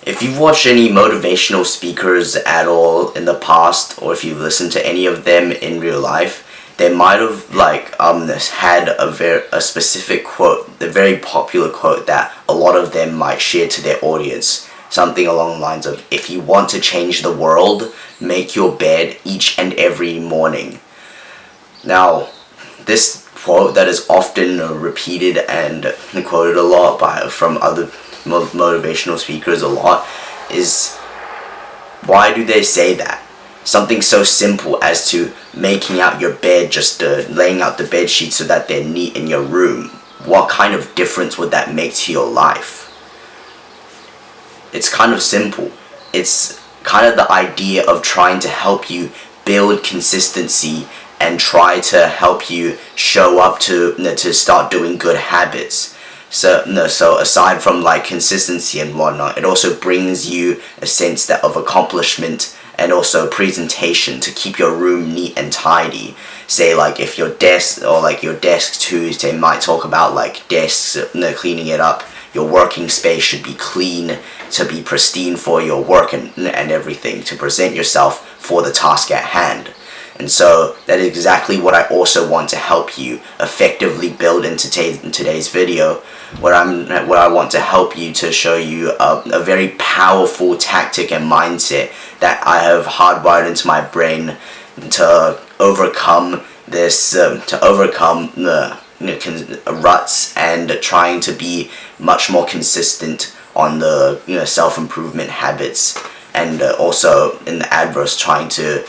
If you've watched any motivational speakers at all in the past, or if you've listened to any of them in real life, they might have had a specific quote, the very popular quote that a lot of them might share to their audience. Something along the lines of, if you want to change the world, make your bed each and every morning. Now, this quote that is often repeated and quoted a lot from other motivational speakers a lot is, why do they say that? Something so simple as to making out your bed, just laying out the bed sheets so that they're neat in your room. What kind of difference would that make to your life? It's kind of simple. It's kind of the idea of trying to help you build consistency and try to help you show up to start doing good habits. So aside from like consistency and whatnot, it also brings you a sense of accomplishment and also presentation to keep your room neat and tidy. Say like if your desk or like your desk too, they might talk about like desks, cleaning it up. Your working space should be clean, to be pristine for your work and everything, to present yourself for the task at hand. And so that is exactly what I also want to help you effectively build in today's video, where I want to help you to show you a very powerful tactic and mindset that I have hardwired into my brain to overcome this, ruts and trying to be much more consistent on the self-improvement habits, and also in the adverse trying to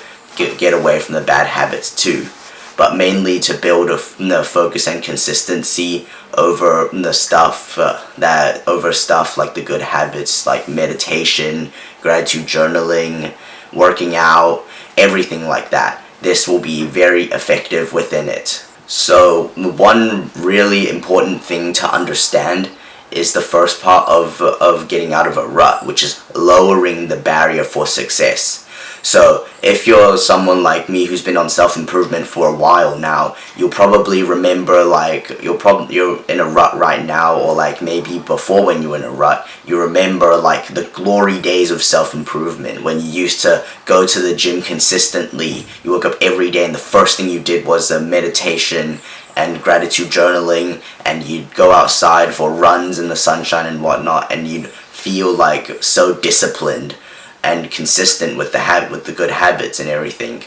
get away from the bad habits too, but mainly to build a focus and consistency over the stuff like the good habits like meditation, gratitude journaling, working out, everything like that. This will be very effective within it. So one really important thing to understand is the first part of getting out of a rut, which is lowering the barrier for success. So if you're someone like me who's been on self-improvement for a while now, you'll probably remember like you're in a rut right now, or like maybe before when you were in a rut, you remember like the glory days of self-improvement when you used to go to the gym consistently. You woke up every day and the first thing you did was meditation and gratitude journaling, and you'd go outside for runs in the sunshine and whatnot, and you'd feel like so disciplined and consistent with the good habits and everything.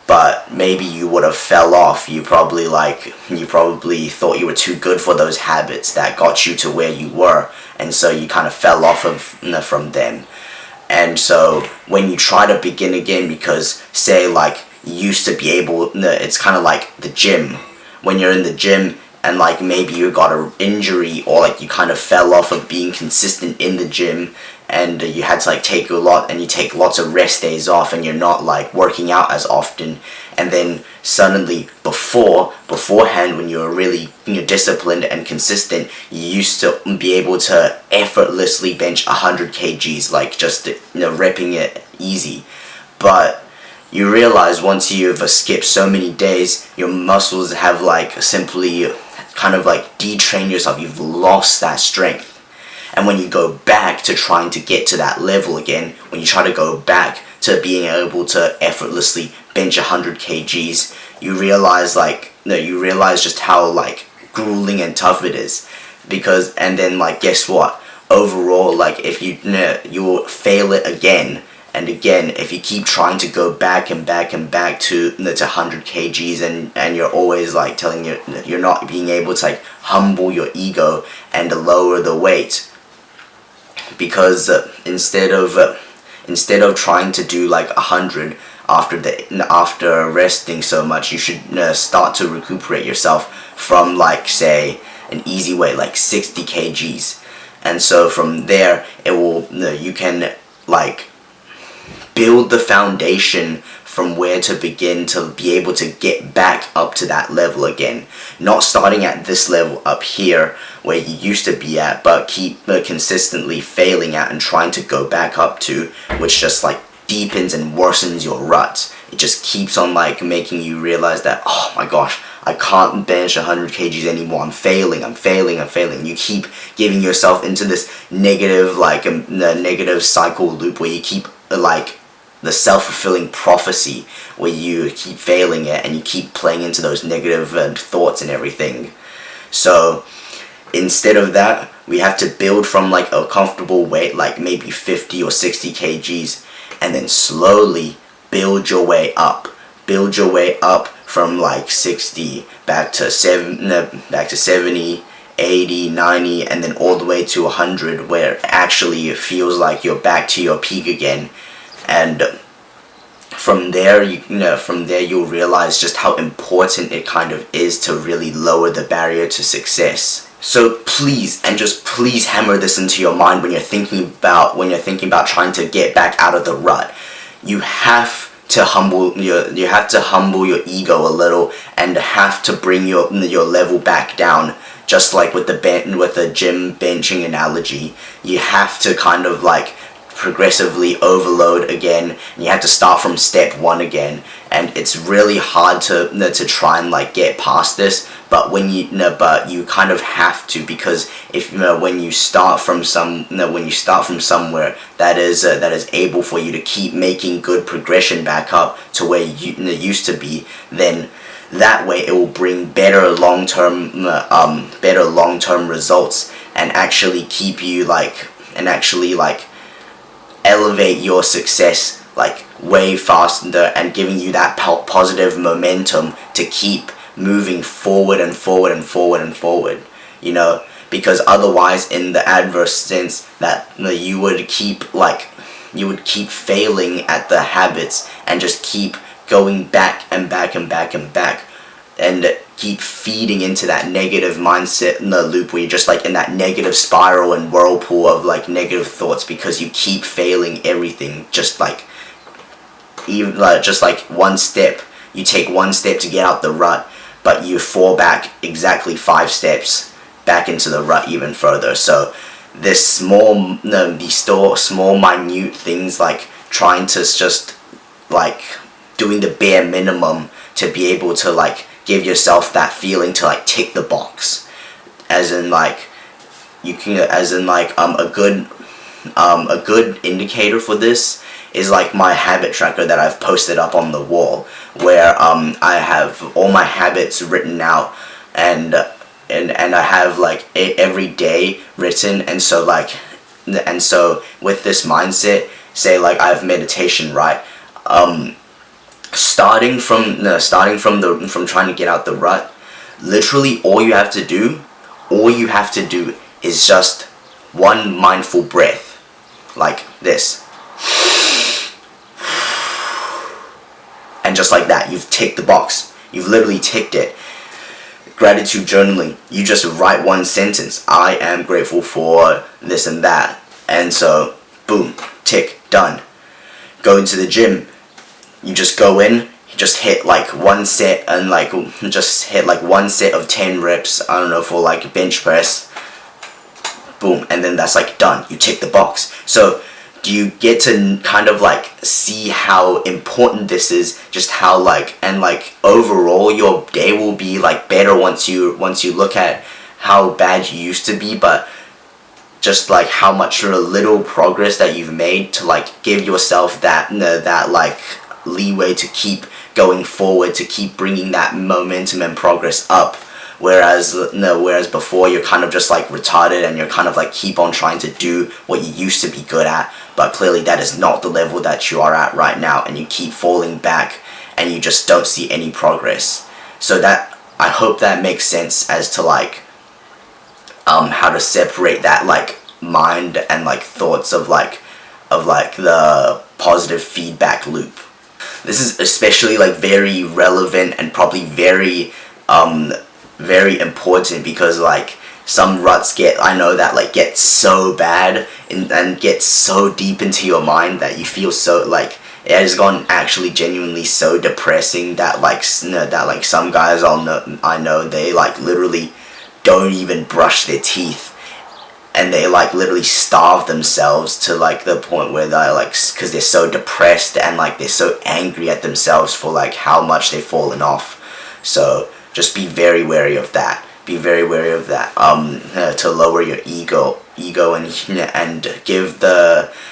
But maybe you would have fell off. You probably thought you were too good for those habits that got you to where you were, and so you kind of fell off from them. And so when you try to begin again, because say like you used to be able, it's kind of like the gym. When you're in the gym and like maybe you got an injury, or like you kind of fell off of being consistent in the gym, and you had to like take lots of rest days off, and you're not like working out as often, and then suddenly beforehand when you were really disciplined and consistent, you used to be able to effortlessly bench 100 kgs, like just repping it easy. But you realize once you've skipped so many days, your muscles have like simply kind of like detrained yourself. You've lost that strength. And when you go back to trying to get to that level again, when you try to go back to being able to effortlessly bench 100 kgs, you realize just how like grueling and tough it is. And then like guess what? Overall, like if you'll fail it again and again if you keep trying to go back and back and back to 100 kgs, and you're always like telling you're not being able to like humble your ego and lower the weight. Because instead of trying to do like 100 after resting so much, you should start to recuperate yourself from like say an easy weight like 60 kgs, and so from there you can like build the foundation from where to begin to be able to get back up to that level again. Not starting at this level up here where you used to be at, but keep consistently failing at and trying to go back up to, which just like deepens and worsens your rut. It just keeps on like making you realize that, oh my gosh, I can't bench 100 kgs anymore. I'm failing. You keep giving yourself into this negative, like a negative cycle loop where you keep like the self-fulfilling prophecy where you keep failing it and you keep playing into those negative thoughts and everything. So instead of that, we have to build from like a comfortable weight, like maybe 50 or 60 kgs, and then slowly build your way up. Build your way up from like 60 back to 70, 80, 90, and then all the way to 100, where actually it feels like you're back to your peak again. And from there, you'll realize just how important it kind of is to really lower the barrier to success. So please, and just please hammer this into your mind when you're thinking about trying to get back out of the rut. You have to humble your ego a little, and have to bring your level back down. Just like with the gym benching analogy, you have to kind of like progressively overload again, and you have to start from step one again. And it's really hard to try and like get past this, but but you kind of have to, because if when you start from somewhere that is able for you to keep making good progression back up to where you used to be, then that way it will bring better long-term results, and actually keep you elevate your success like way faster, and giving you that positive momentum to keep moving forward and forward and forward and forward, because otherwise, in the adverse sense, that you would keep failing at the habits and just keep going back and back and back and back, and keep feeding into that negative mindset in the loop where you're just like in that negative spiral and whirlpool of like negative thoughts, because you keep failing everything. Just like one step, you take one step to get out the rut, but you fall back exactly 5 steps back into the rut even further. So these small minute things, like trying to just like doing the bare minimum to be able to like give yourself that feeling to like tick the box, as in like a good indicator for this is like my habit tracker that I've posted up on the wall, where I have all my habits written out, and I have like every day written. And so with this mindset, say like I have meditation, right? Starting from trying to get out the rut, literally all you have to do is just one mindful breath, like this, and just like that, you've ticked the box. You've literally ticked it. Gratitude journaling, you just write one sentence: I am grateful for this and that, and so boom, tick, done. Going to the gym, you just go in, you just hit like one set, and like just hit like one set of 10 reps, I don't know, for like bench press, boom, and then that's like done. You tick the box. So do you get to kind of like see how important this is? Just how like overall your day will be like better once you look at how bad you used to be, but just like how much little progress that you've made to like give yourself that like leeway to keep going forward, to keep bringing that momentum and progress up. Whereas before, you're kind of just like retarded, and you're kind of like keep on trying to do what you used to be good at, but clearly that is not the level that you are at right now, and you keep falling back and you just don't see any progress. So that, I hope that makes sense as to like how to separate that like mind and like thoughts of the positive feedback loop. This is especially like very relevant and probably very important, because like some ruts get so bad and get so deep into your mind that you feel so like it has gone actually genuinely so depressing that like some guys I know they like literally don't even brush their teeth, and they like literally starve themselves to like the point where they're like, because they're so depressed and like they're so angry at themselves for like how much they've fallen off. So just be very wary of that. Be very wary of that. To lower your ego and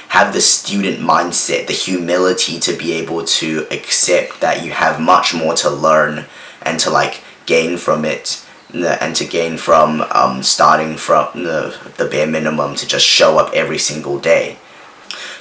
have the student mindset, the humility to be able to accept that you have much more to learn and to like gain from it, and to gain from starting from the bare minimum to just show up every single day.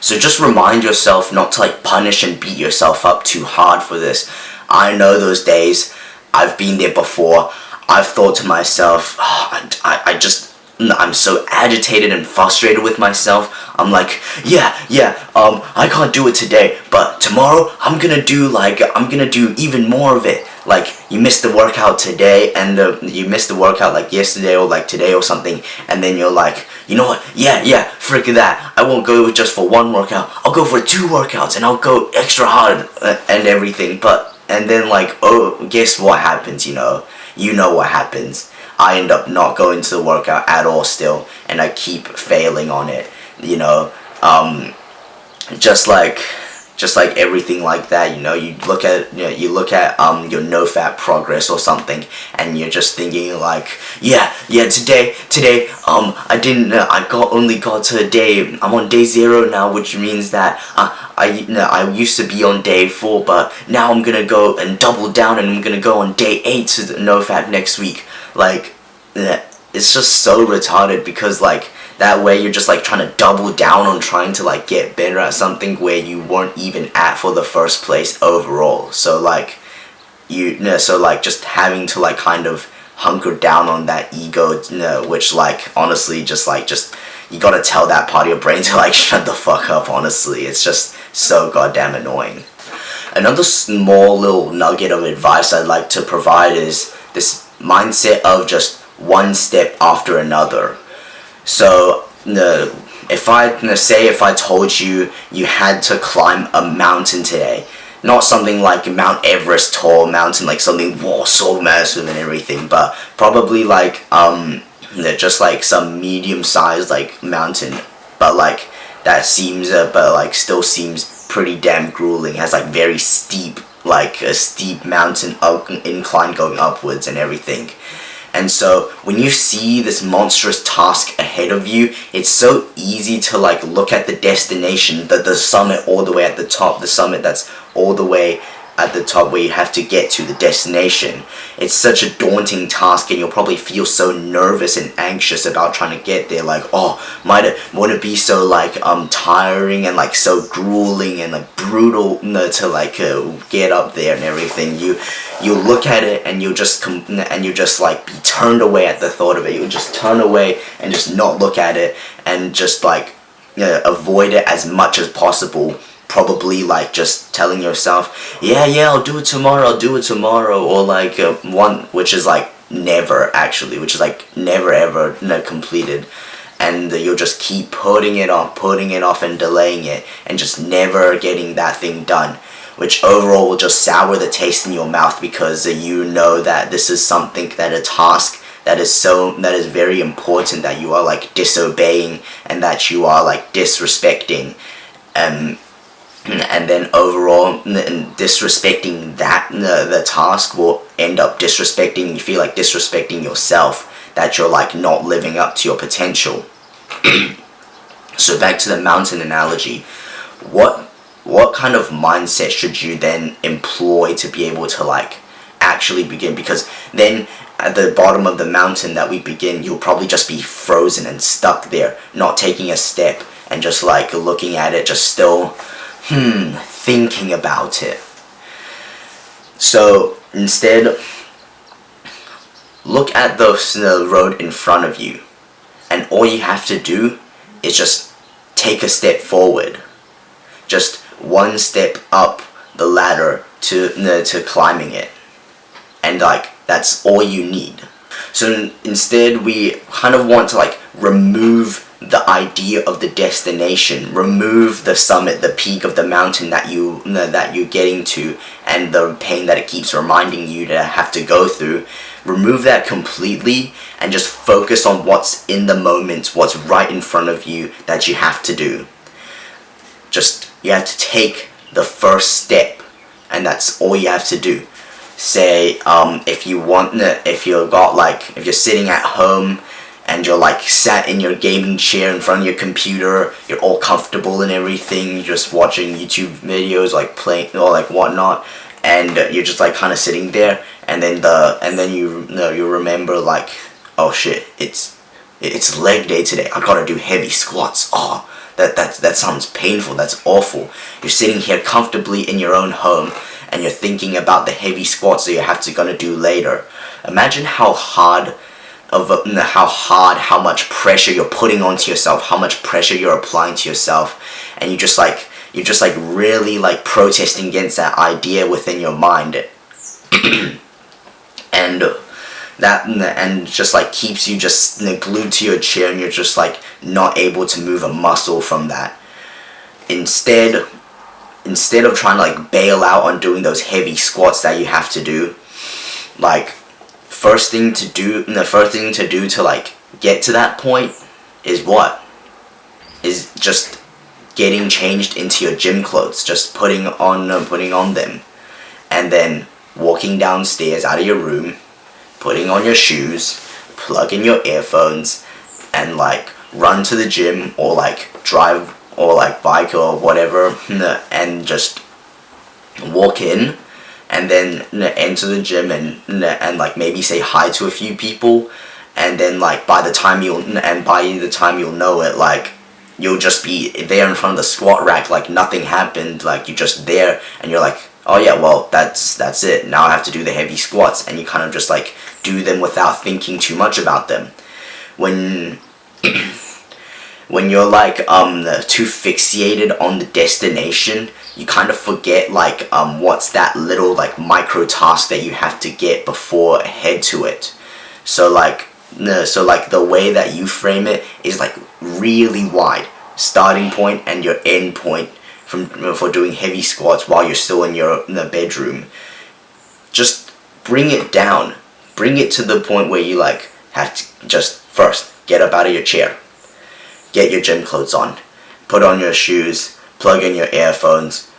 So just remind yourself not to like punish and beat yourself up too hard for this. I know those days. I've been there before. I've thought to myself, I'm so agitated and frustrated with myself. I'm like, I can't do it today, but tomorrow I'm gonna do even more of it. Like, you missed the workout today, and you missed the workout like yesterday or like today or something, and then you're like, you know what, frick that, I won't go just for one workout, I'll go for 2 workouts, and I'll go extra hard and everything, and then like, oh, guess what happens, you know what happens. I end up not going to the workout at all still, and I keep failing on it, just like everything like that, you look at your no fat progress or something, and you're just thinking like, today I only got to a day, I'm on day 0 now, which means that I used to be on day 4, but now I'm gonna go and double down, and I'm gonna go on day 8 to the no fat next week. Like, it's just so retarded, because like that way you're just like trying to double down on trying to like get better at something where you weren't even at for the first place overall. So like just having to like kind of hunker down on that ego, which like honestly just you gotta tell that part of your brain to like shut the fuck up. Honestly, it's just so goddamn annoying. Another small little nugget of advice I'd like to provide is this mindset of just one step after another. So if I told you had to climb a mountain today, not something like Mount Everest tall mountain, like something so massive and everything, but probably like just like some medium sized like mountain, but like that seems still seems pretty damn grueling. It has like very steep, like a steep mountain incline going upwards and everything. And so when you see this monstrous task ahead of you, it's so easy to like look at the destination, the summit all the way at the top, the summit that's all the way at the top where you have to get to the destination. It's such a daunting task, and you'll probably feel so nervous and anxious about trying to get there, like, won't it be so like tiring and like so grueling and like brutal to like get up there and everything. You look at it and you'll just like be turned away at the thought of it. You'll just turn away and just not look at it, and just like avoid it as much as possible. Probably like just telling yourself, I'll do it tomorrow, or like one which is like never ever completed, and you'll just keep putting it off and delaying it, and just never getting that thing done, which overall will just sour the taste in your mouth, because you know that this is something, that a task that is very important, that you are like disobeying and that you are like disrespecting, and then overall disrespecting that the task will end up disrespecting, you feel like disrespecting yourself, that you're like not living up to your potential. So back to the mountain analogy, what kind of mindset should you then employ to be able to like actually begin? Because then at the bottom of the mountain that we begin, you'll probably just be frozen and stuck there, not taking a step, and just like looking at it, just still thinking about it. So instead, look at the road in front of you, and all you have to do is just take a step forward, just one step up the ladder to climbing it, and like that's all you need. So instead, we kind of want to like remove the idea of the destination, remove the summit, the peak of the mountain that you're getting to, and the pain that it keeps reminding you to have to go through. Remove that completely and just focus on what's in the moment, what's right in front of you that you have to do. You have to take the first step, and that's all you have to do. say if you're sitting at home and you're like sat in your gaming chair in front of your computer, you're all comfortable and everything, you're just watching YouTube videos, like playing or like whatnot, and you're just like kind of sitting there, and then you remember like, oh shit, it's leg day today, I gotta do heavy squats. Oh, that sounds painful, that's awful. You're sitting here comfortably in your own home and you're thinking about the heavy squats that you're gonna do later. Imagine how much pressure you're putting onto yourself, how much pressure you're applying to yourself, and you're just like really like protesting against that idea within your mind, and just like keeps you just glued to your chair, and you're just like not able to move a muscle from that. Instead of trying to like bail out on doing those heavy squats that you have to do, like the first thing to do to like get to that point is just getting changed into your gym clothes, just putting on them, and then walking downstairs out of your room, putting on your shoes, plug in your earphones, and like run to the gym, or like drive or like bike or whatever, and just walk in, and then enter the gym, and like maybe say hi to a few people, and then like by the time you'll know it, like you'll just be there in front of the squat rack like nothing happened, like you're just there, and you're like, oh yeah, well that's it, now I have to do the heavy squats, and you kind of just like do them without thinking too much about them. When you're like too fixated on the destination, you kind of forget like what's that little like micro task that you have to get before head to it. So like the way that you frame it is like really wide starting point and your end point for doing heavy squats while you're still in the bedroom. Just bring it down, bring it to the point where you like have to just first get up out of your chair, get your gym clothes on, put on your shoes, plug in your earphones,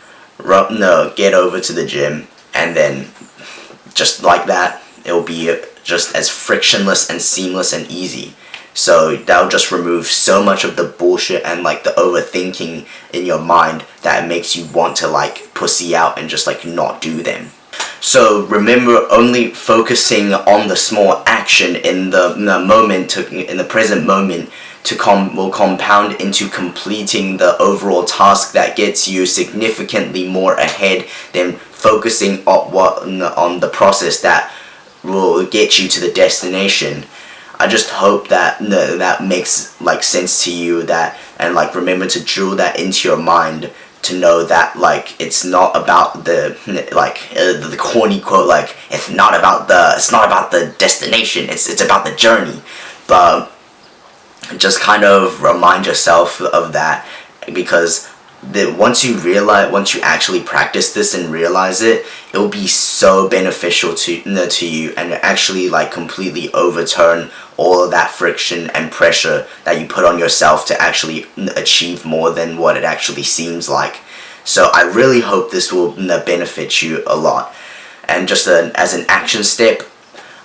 get over to the gym, and then just like that, it'll be just as frictionless and seamless and easy. So that'll just remove so much of the bullshit and like the overthinking in your mind that it makes you want to like pussy out and just like not do them. So remember, only focusing on the small action in the present moment will compound into completing the overall task that gets you significantly more ahead than focusing on the process that will get you to the destination. I just hope that that makes like sense to you, and like remember to drill that into your mind, to know that like it's not about the corny quote, like it's not about the destination, it's about the journey. But just kind of remind yourself of that, because once you actually practice this and realize it, it will be so beneficial to you, and actually like completely overturn all of that friction and pressure that you put on yourself to actually achieve more than what it actually seems like. So I really hope this will benefit you a lot. And just as an action step,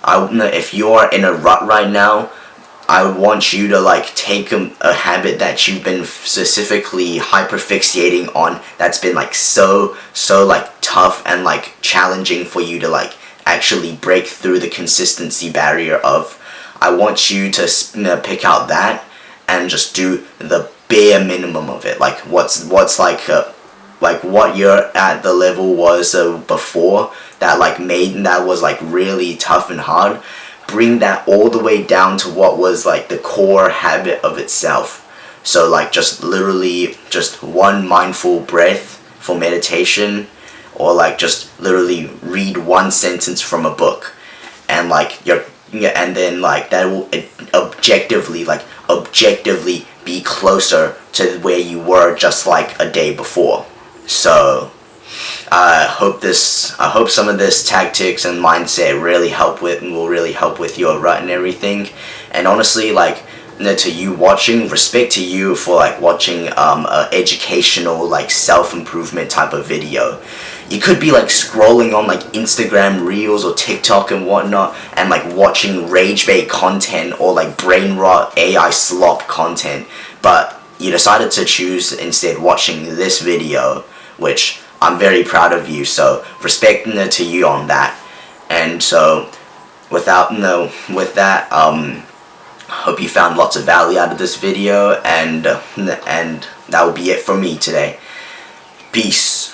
if you're in a rut right now, I want you to like take a habit that you've been specifically hyperfixating on, that's been like so like tough and like challenging for you to like actually break through the consistency barrier of. I want you to pick out that and just do the bare minimum of it. Like what's like what you're at the level was before that was like really tough and hard. Bring that all the way down to what was like the core habit of itself. So like just literally just one mindful breath for meditation, or like just literally read one sentence from a book, and like and then like that will objectively be closer to where you were just like a day before. So I hope some of this tactics and mindset will really help with your rut and everything. And honestly, like to you watching, respect to you for like watching a educational like self-improvement type of video. you could be like scrolling on like Instagram Reels or TikTok and whatnot, and like watching rage bait content or like brain rot AI slop content, but you decided to choose instead watching this video, which I'm very proud of you, so respecting it to you on that. And so with that, hope you found lots of value out of this video, and that will be it for me today. Peace.